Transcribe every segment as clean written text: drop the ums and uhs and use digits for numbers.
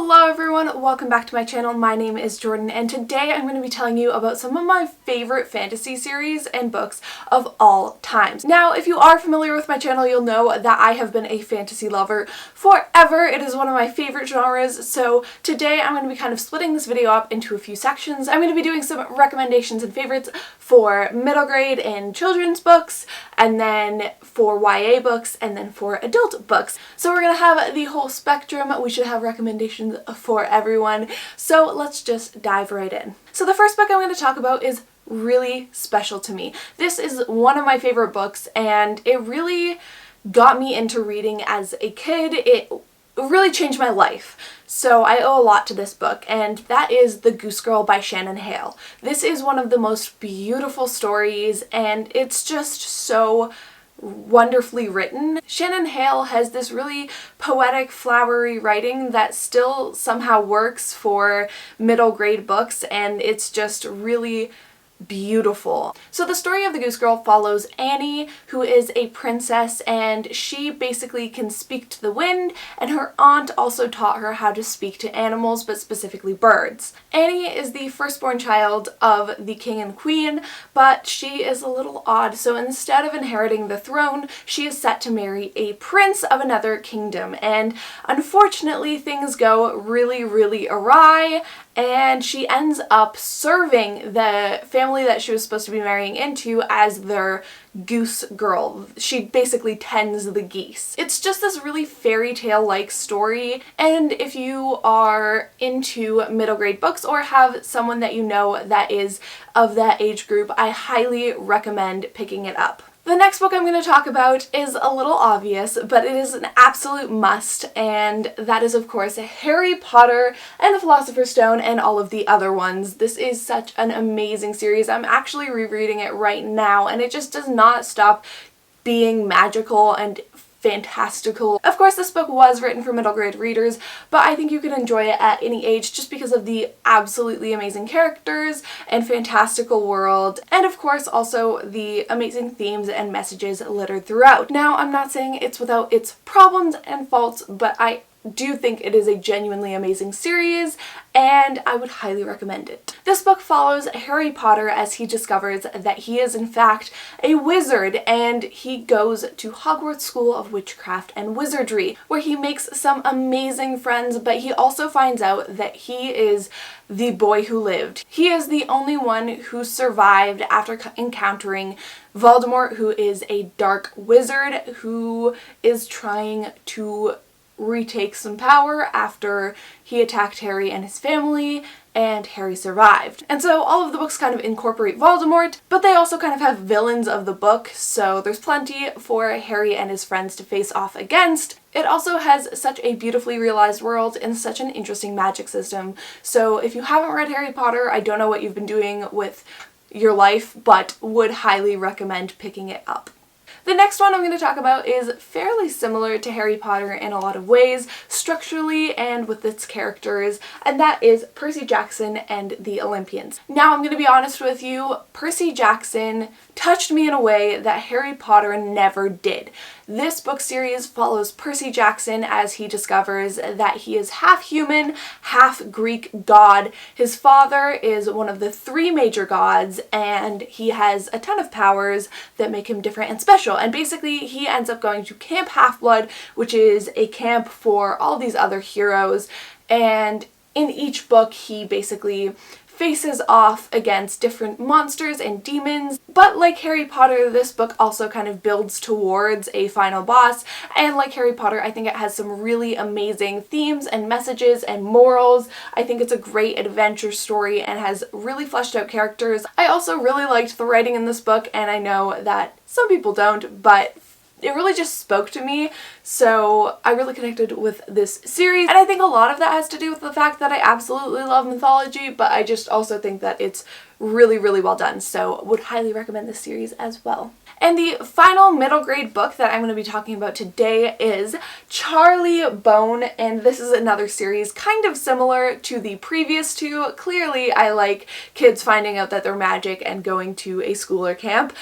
Hello everyone, welcome back to my channel. My name is Jordan and today I'm going to be telling you about some of my favorite fantasy series and books of all times. Now, if you are familiar with my channel, you'll know that I have been a fantasy lover forever. It is one of my favorite genres, so today I'm going to be kind of splitting this video up into a few sections. I'm going to be doing some recommendations and favorites for middle grade and children's books, and then for YA books, and then for adult books. So we're going to have the whole spectrum. We should have recommendations for everyone. So let's just dive right in. So the first book I'm going to talk about is really special to me. This is one of my favorite books and it really got me into reading as a kid. It really changed my life. So I owe a lot to this book, and that is The Goose Girl by Shannon Hale. This is one of the most beautiful stories and it's just so wonderfully written. Shannon Hale has this really poetic, flowery writing that still somehow works for middle grade books, and it's just really beautiful. So the story of The Goose Girl follows Annie, who is a princess, and she basically can speak to the wind, and her aunt also taught her how to speak to animals, but specifically birds. Annie is the firstborn child of the king and queen, but she is a little odd, so instead of inheriting the throne, she is set to marry a prince of another kingdom, and unfortunately things go really awry, and she ends up serving the family that she was supposed to be marrying into as their goose girl. She basically tends the geese. It's just this really fairy tale-like story, and if you are into middle grade books or have someone that you know that is of that age group, I highly recommend picking it up. The next book I'm going to talk about is a little obvious, but it is an absolute must, and that is of course Harry Potter and the Philosopher's Stone and all of the other ones. This is such an amazing series. I'm actually rereading it right now and it just does not stop being magical and fantastical. Of course, this book was written for middle grade readers, but I think you can enjoy it at any age just because of the absolutely amazing characters and fantastical world, and of course also the amazing themes and messages littered throughout. Now, I'm not saying it's without its problems and faults, but I do think it is a genuinely amazing series and I would highly recommend it. This book follows Harry Potter as he discovers that he is in fact a wizard, and he goes to Hogwarts School of Witchcraft and Wizardry, where he makes some amazing friends, but he also finds out that he is the boy who lived. He is the only one who survived after encountering Voldemort, who is a dark wizard who is trying to retake some power after he attacked Harry and his family, and Harry survived. And so all of the books kind of incorporate Voldemort, but they also kind of have villains of the book, so there's plenty for Harry and his friends to face off against. It also has such a beautifully realized world and such an interesting magic system, so if you haven't read Harry Potter, I don't know what you've been doing with your life, but would highly recommend picking it up. The next one I'm going to talk about is fairly similar to Harry Potter in a lot of ways, structurally and with its characters, and that is Percy Jackson and the Olympians. Now, I'm going to be honest with you, Percy Jackson touched me in a way that Harry Potter never did. This book series follows Percy Jackson as he discovers that he is half human, half Greek god. His father is one of the three major gods, and he has a ton of powers that make him different and special. And basically, he ends up going to Camp Half-Blood, which is a camp for all these other heroes. And in each book, he basically faces off against different monsters and demons, but like Harry Potter, this book also kind of builds towards a final boss, and like Harry Potter, I think it has some really amazing themes and messages and morals. I think it's a great adventure story and has really fleshed out characters. I also really liked the writing in this book, and I know that some people don't, but it really just spoke to me, so I really connected with this series, and I think a lot of that has to do with the fact that I absolutely love mythology, but I just also think that it's really well done, so would highly recommend this series as well. And the final middle grade book that I'm going to be talking about today is Charlie Bone, and this is another series kind of similar to the previous two. Clearly, I like kids finding out that they're magic and going to a school or camp,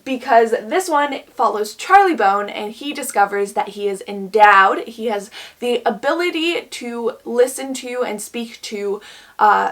because this one follows Charlie Bone, and he discovers that he is endowed. He has the ability to listen to and speak to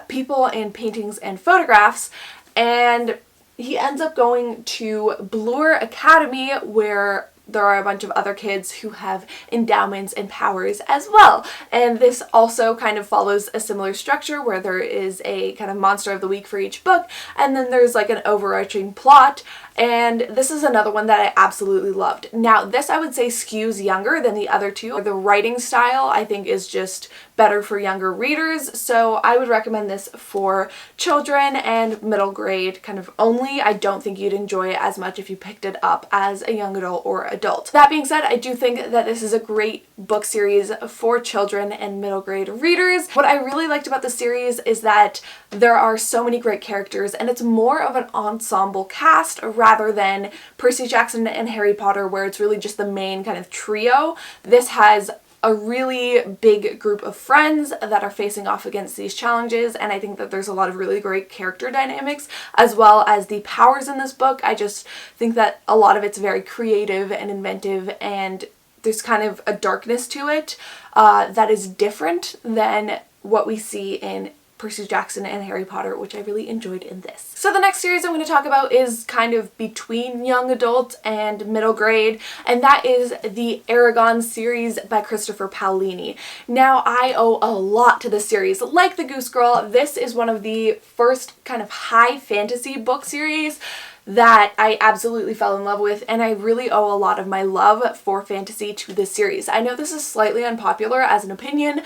people in paintings and photographs, and he ends up going to Bloor Academy, where there are a bunch of other kids who have endowments and powers as well. And this also kind of follows a similar structure where there is a kind of monster of the week for each book, and then there's like an overarching plot. And this is another one that I absolutely loved. Now, this I would say skews younger than the other two. The writing style I think is just better for younger readers, so I would recommend this for children and middle grade kind of only. I don't think you'd enjoy it as much if you picked it up as a young adult or adult. That being said, I do think that this is a great book series for children and middle grade readers. What I really liked about the series is that there are so many great characters, and it's more of an ensemble cast rather than Percy Jackson and Harry Potter, where it's really just the main kind of trio. This has a really big group of friends that are facing off against these challenges, and I think that there's a lot of really great character dynamics as well as the powers in this book. I just think that a lot of it's very creative and inventive, and there's kind of a darkness to it that is different than what we see in Percy Jackson and Harry Potter, which I really enjoyed in this. So the next series I'm going to talk about is kind of between young adult and middle grade, and that is the Eragon series by Christopher Paolini. Now, I owe a lot to this series. Like the Goose Girl, this is one of the first kind of high fantasy book series that I absolutely fell in love with, and I really owe a lot of my love for fantasy to this series. I know this is slightly unpopular as an opinion,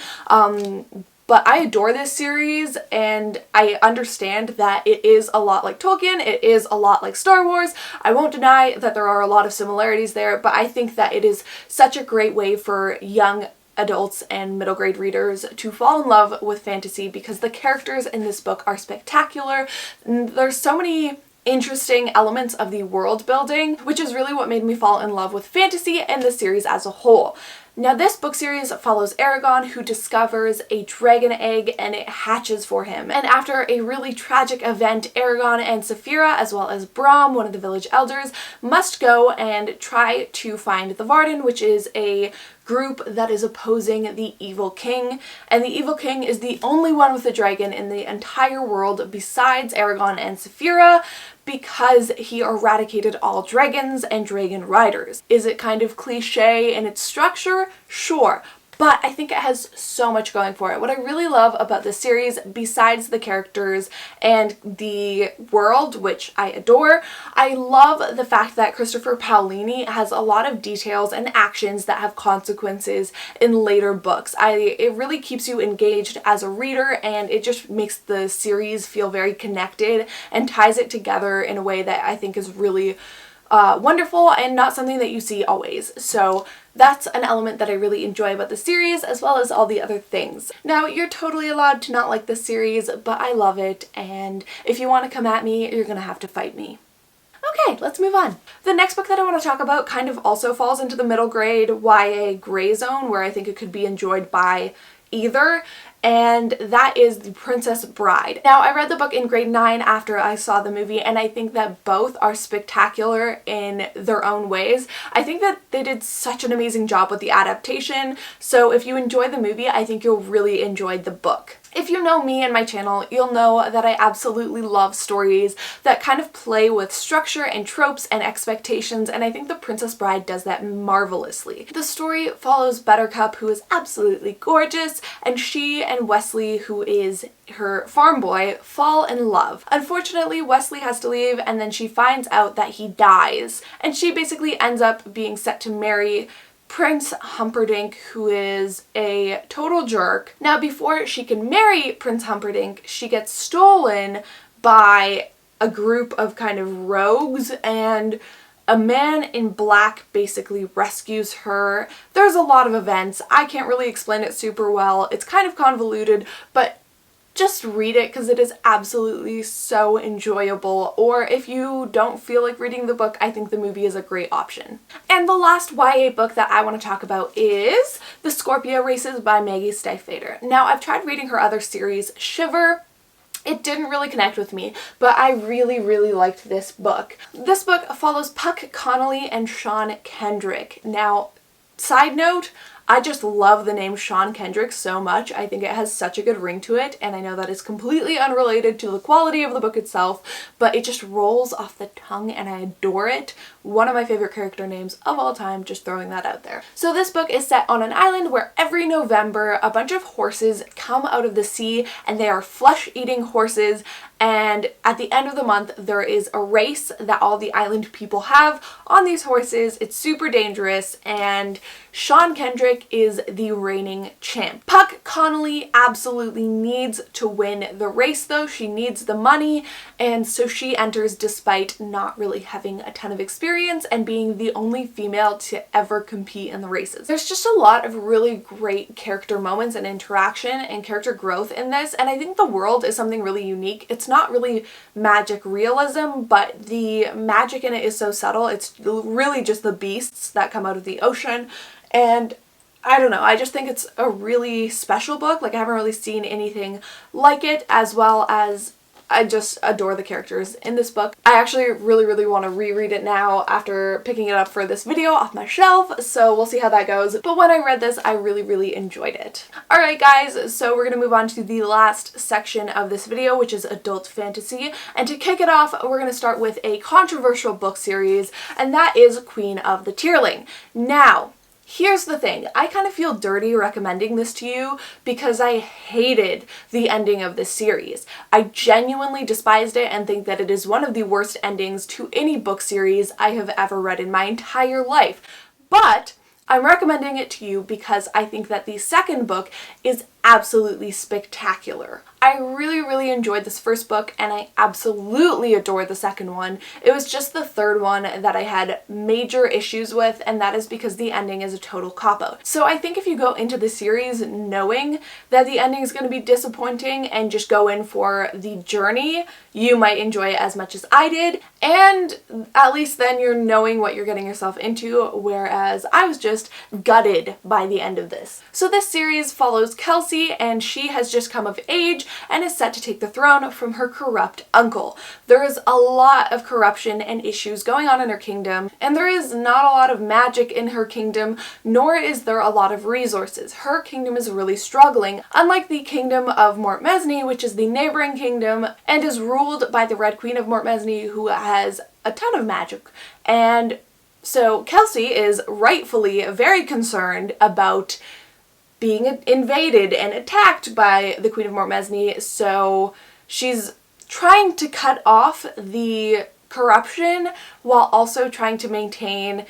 but I adore this series, and I understand that it is a lot like Tolkien, it is a lot like Star Wars. I won't deny that there are a lot of similarities there, but I think that it is such a great way for young adults and middle grade readers to fall in love with fantasy because the characters in this book are spectacular. There's so many interesting elements of the world building, which is really what made me fall in love with fantasy and the series as a whole. Now, this book series follows Eragon, who discovers a dragon egg and it hatches for him. And after a really tragic event, Eragon and Saphira, as well as Brom, one of the village elders, must go and try to find the Varden, which is a group that is opposing the evil king. And the evil king is the only one with a dragon in the entire world besides Eragon and Saphira, because he eradicated all dragons and dragon riders. Is it kind of cliche in its structure? Sure. But I think it has so much going for it. What I really love about this series, besides the characters and the world, which I adore, I love the fact that Christopher Paolini has a lot of details and actions that have consequences in later books. It really keeps you engaged as a reader, and it just makes the series feel very connected and ties it together in a way that I think is really wonderful and not something that you see always. So that's an element that I really enjoy about the series, as well as all the other things. Now, you're totally allowed to not like this series, but I love it, and if you want to come at me, you're gonna have to fight me. Okay, let's move on. The next book that I want to talk about kind of also falls into the middle grade YA gray zone, where I think it could be enjoyed by either, and that is The Princess Bride. Now, I read the book in grade 9 after I saw the movie, and I think that both are spectacular in their own ways. I think that they did such an amazing job with the adaptation, so if you enjoy the movie, I think you'll really enjoy the book. If you know me and my channel, you'll know that I absolutely love stories that kind of play with structure and tropes and expectations, and I think The Princess Bride does that marvelously. The story follows Buttercup, who is absolutely gorgeous, and she and Wesley, who is her farm boy, fall in love. Unfortunately, Wesley has to leave, and then she finds out that he dies, and she basically ends up being set to marry Prince Humperdinck, who is a total jerk. Now, before she can marry Prince Humperdinck, she gets stolen by a group of kind of rogues, and a man in black basically rescues her. There's a lot of events. I can't really explain it super well. It's kind of convoluted, but just read it because it is absolutely so enjoyable. Or if you don't feel like reading the book, I think the movie is a great option. And the last YA book that I want to talk about is The Scorpio Races by Maggie Stiefvater. Now, I've tried reading her other series, Shiver. It didn't really connect with me, but I really, really liked this book. This book follows Puck Connolly and Sean Kendrick. Now, side note, I just love the name Sean Kendrick so much. I think it has such a good ring to it, and I know that is completely unrelated to the quality of the book itself, but it just rolls off the tongue and I adore it. One of my favorite character names of all time, just throwing that out there. So this book is set on an island where every November a bunch of horses come out of the sea, and they are flesh-eating horses, and at the end of the month there is a race that all the island people have on these horses. It's super dangerous, and Sean Kendrick is the reigning champ. Puck Connolly absolutely needs to win the race though. She needs the money, and so she enters despite not really having a ton of experience and being the only female to ever compete in the races. There's just a lot of really great character moments and interaction and character growth in this, and I think the world is something really unique. It's not really magic realism, but the magic in it is so subtle. It's really just the beasts that come out of the ocean, and I don't know, I just think it's a really special book. Like, I haven't really seen anything like it, as well as I just adore the characters in this book. I actually really want to reread it now after picking it up for this video off my shelf, so we'll see how that goes. But when I read this, I really enjoyed it. Alright guys, so we're gonna move on to the last section of this video, which is adult fantasy. And to kick it off, we're gonna start with a controversial book series, and that is Queen of the Tearling. Now, here's the thing, I kind of feel dirty recommending this to you because I hated the ending of this series. I genuinely despised it and think that it is one of the worst endings to any book series I have ever read in my entire life. But I'm recommending it to you because I think that the second book is absolutely spectacular. I really enjoyed this first book, and I absolutely adored the second one. It was just the third one that I had major issues with, and that is because the ending is a total cop-out. So I think if you go into the series knowing that the ending is going to be disappointing and just go in for the journey, you might enjoy it as much as I did, and at least then you're knowing what you're getting yourself into, whereas I was just gutted by the end of this. So this series follows Kelsey, and she has just come of age and is set to take the throne from her corrupt uncle. There is a lot of corruption and issues going on in her kingdom, and there is not a lot of magic in her kingdom, nor is there a lot of resources. Her kingdom is really struggling, unlike the kingdom of Mortmesney, which is the neighboring kingdom and is ruled by the Red Queen of Mortmesney, who has a ton of magic. And so Kelsey is rightfully very concerned about being invaded and attacked by the Queen of Mortmesney, so she's trying to cut off the corruption while also trying to maintain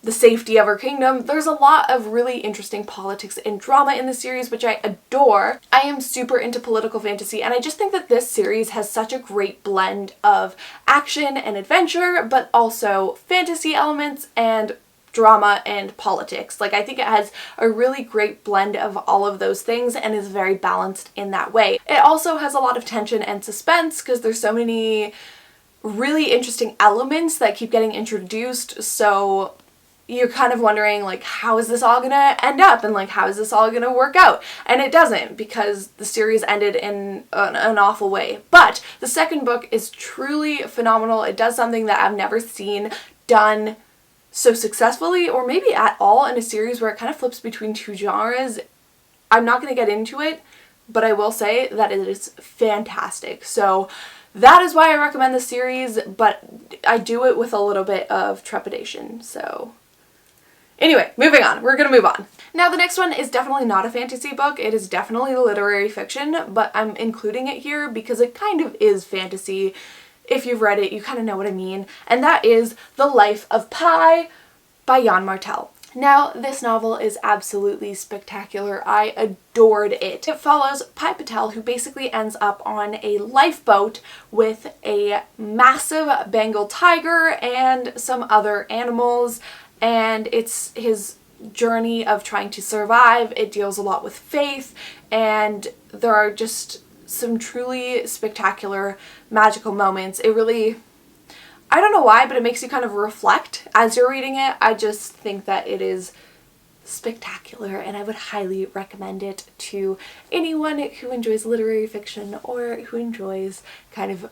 the safety of her kingdom. There's a lot of really interesting politics and drama in the series, which I adore. I am super into political fantasy, and I just think that this series has such a great blend of action and adventure, but also fantasy elements and drama and politics. Like, I think it has a really great blend of all of those things and is very balanced in that way. It also has a lot of tension and suspense because there's so many really interesting elements that keep getting introduced, so you're kind of wondering, like, how is this all gonna end up, and like, how is this all gonna work out? And it doesn't, because the series ended in an awful way. But the second book is truly phenomenal. It does something that I've never seen done so successfully, or maybe at all, in a series where it kind of flips between two genres. I'm not going to get into it, but I will say that it is fantastic. So that is why I recommend the series, but I do it with a little bit of trepidation. So anyway, moving on. We're going to move on. Now the next one is definitely not a fantasy book. It is definitely literary fiction, but I'm including it here because it kind of is fantasy. If you've read it, you kind of know what I mean. And that is The Life of Pi by Yann Martel. Now, this novel is absolutely spectacular. I adored it. It follows Pi Patel, who basically ends up on a lifeboat with a massive Bengal tiger and some other animals, and it's his journey of trying to survive. It deals a lot with faith, and there are just some truly spectacular magical moments. It really, I don't know why, but it makes you kind of reflect as you're reading it. I just think that it is spectacular, and I would highly recommend it to anyone who enjoys literary fiction or who enjoys kind of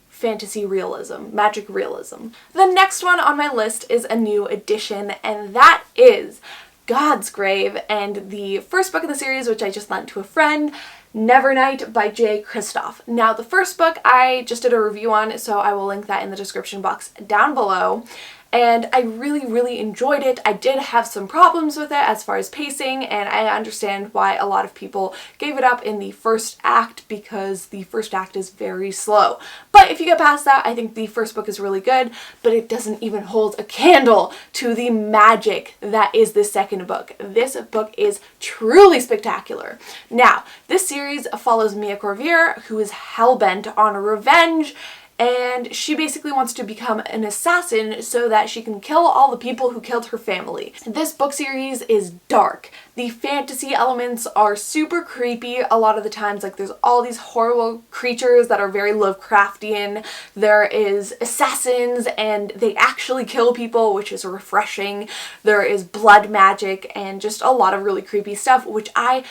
fantasy realism, magic realism. The next one on my list is a new edition, and that is Godsgrave, and the first book in the series, which I just lent to a friend, Nevernight by Jay Kristoff. Now, the first book I just did a review on, so I will link that in the description box down below. And I really enjoyed it. I did have some problems with it as far as pacing, and I understand why a lot of people gave it up in the first act, because the first act is very slow. But if you get past that, I think the first book is really good, but it doesn't even hold a candle to the magic that is the second book. This book is truly spectacular. Now, this series follows Mia Corvier, who is hellbent on revenge, and she basically wants to become an assassin so that she can kill all the people who killed her family. This book series is dark. The fantasy elements are super creepy a lot of the times. Like, there's all these horrible creatures that are very Lovecraftian. There is assassins and they actually kill people, which is refreshing. There is blood magic and just a lot of really creepy stuff, which I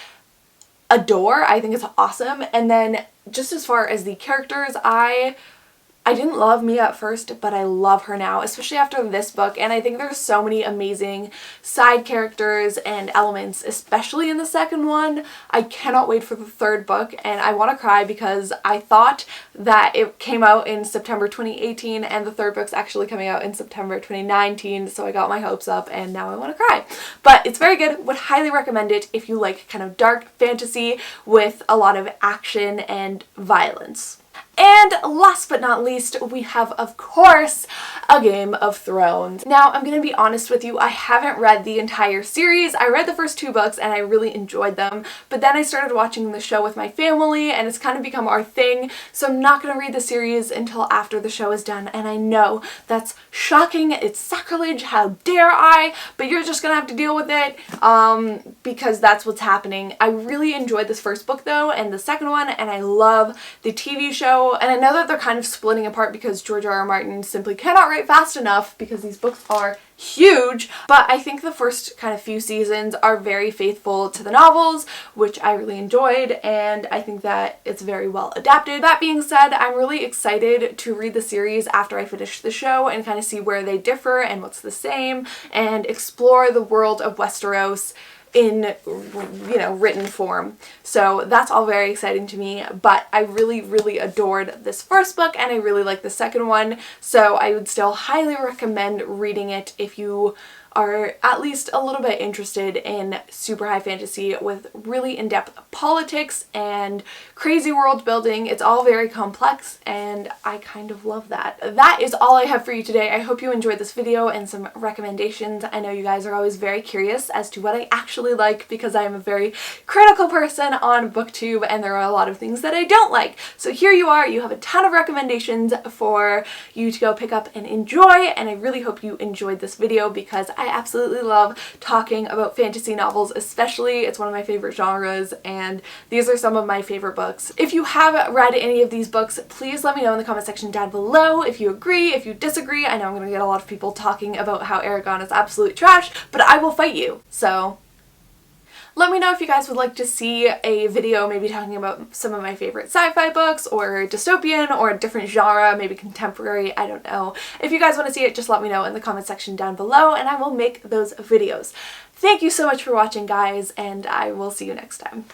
adore. I think it's awesome. And then just as far as the characters, I didn't love Mia at first, but I love her now, especially after this book, and I think there's so many amazing side characters and elements, especially in the second one. I cannot wait for the third book, and I want to cry because I thought that it came out in September 2018, and the third book's actually coming out in September 2019, so I got my hopes up, and now I want to cry. But it's very good. Would highly recommend it if you like kind of dark fantasy with a lot of action and violence. And last but not least, we have, of course, A Game of Thrones. Now, I'm going to be honest with you, I haven't read the entire series. I read the first 2 books and I really enjoyed them, but then I started watching the show with my family and it's kind of become our thing, so I'm not going to read the series until after the show is done, and I know that's shocking, it's sacrilege, how dare I, but you're just going to have to deal with it because that's what's happening. I really enjoyed this first book though, and the second one, and I love the TV show. And I know that they're kind of splitting apart because George R.R. Martin simply cannot write fast enough because these books are huge, but I think the first kind of few seasons are very faithful to the novels, which I really enjoyed, and I think that it's very well adapted. That being said, I'm really excited to read the series after I finish the show and kind of see where they differ and what's the same, and explore the world of Westeros in, you know, written form. So that's all very exciting to me, but I really adored this first book and I really like the second one, so I would still highly recommend reading it if you are at least a little bit interested in super high fantasy with really in-depth politics and crazy world building. It's all very complex and I kind of love that. That is all I have for you today. I hope you enjoyed this video and some recommendations. I know you guys are always very curious as to what I actually like because I am a very critical person on BookTube and there are a lot of things that I don't like. So here you are, you have a ton of recommendations for you to go pick up and enjoy, and I really hope you enjoyed this video because I absolutely love talking about fantasy novels, especially. It's one of my favorite genres and these are some of my favorite books. If you have read any of these books, please let me know in the comment section down below if you agree, if you disagree. I know I'm going to get a lot of people talking about how Eragon is absolute trash, but I will fight you. So let me know if you guys would like to see a video maybe talking about some of my favorite sci-fi books or dystopian or a different genre, maybe contemporary, I don't know. If you guys want to see it, just let me know in the comment section down below and I will make those videos. Thank you so much for watching, guys, and I will see you next time.